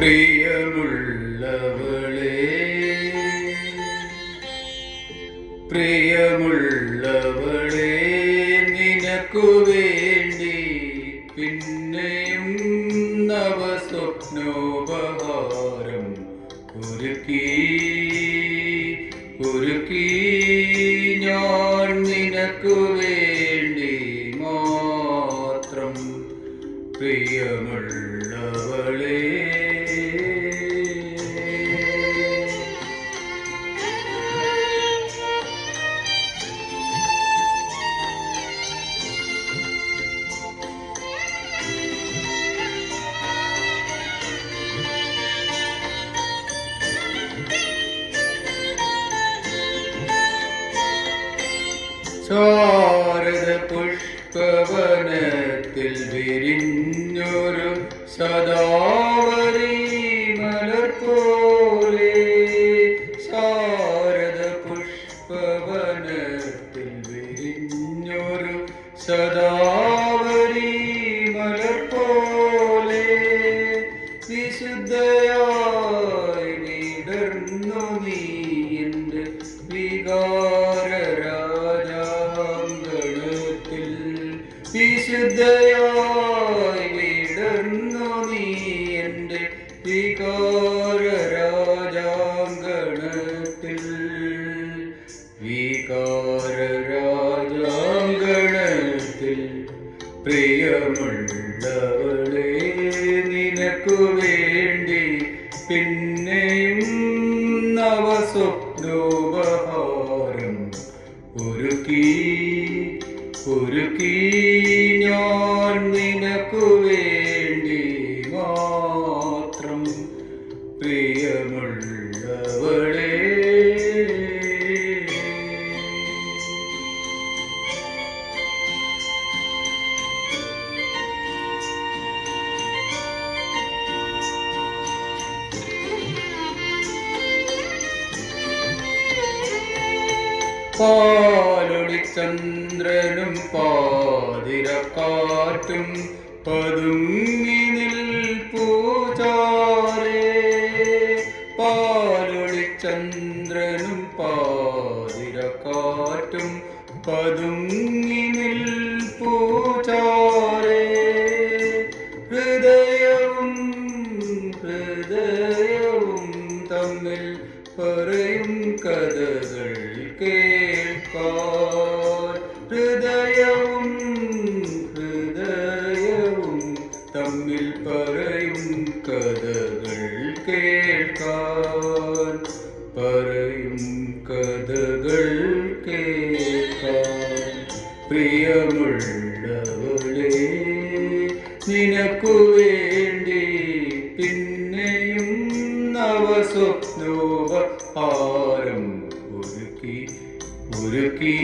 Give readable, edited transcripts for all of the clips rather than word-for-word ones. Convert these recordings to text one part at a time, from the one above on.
പ്രിയമുള്ളവളേ, പ്രിയമുള്ളവളേ, നിനക്കു വേണ്ടി പിന്നെയും നവസ്വപ്നോപഹാരം ഒരുക്കി ഞാൻ നിനക്കു വേണ്ടി മാത്രം. പ്രിയമുള്ളവളേ, ശാരദ പുഷ്പവനത്തിൽ വിരിഞ്ഞൊരു സദാവരി മലർ പോലെ, ശാരദ പുഷ്പവനത്തിൽ വിരിഞ്ഞൊരു സദാവരി മലർ പോലെ, വിശുദ്ധയായി വിടർന്നു നീ എൻ്റെ വികാര വിശുദ്ധയായി വിടർന്നു നീ എൻ്റെ വികാര രാജാങ്കണത്തിൽ, വികാര രാജാങ്കണത്തിൽ. പ്രിയമുള്ളവളേ, നിനക്കു വേണ്ടി പിന്നെയും നവസ്വപ്നോപഹാരം ഒരുക്കി ഞാൻ നിനക്കു വേണ്ടി മാത്രം. പ്രിയമുള്ളവളേ, പാലൊളി ചന്ദ്രനും പാതിരക്കാറ്റും പതുങ്ങി നിൽപ്പൂ ചാരേ, പാലൊളി ചന്ദ്രനും പാതിരക്കാറ്റും പതുങ്ങി നിൽപ്പൂ ചാരേ, ഹൃദയവും തമ്മിൽ പറയും കഥകൾ കേൾക്കാൻ, ഹൃദയവും തമ്മിൽ പറയും കഥകൾ കേൾക്കാൻ, പറയും കഥകൾ കേൾക്കാൻ. പ്രിയമുള്ളവളേ, നിനക്കു വേണ്ടി പിന്നെയും നവസ്വപ്നോപഹാരം ഒരുക്കി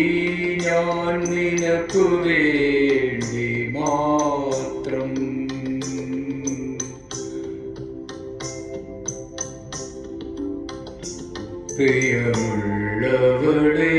ഞാൻ നിനക്കു വേണ്ടി മാത്രം. പ്രിയമുള്ളവളേ,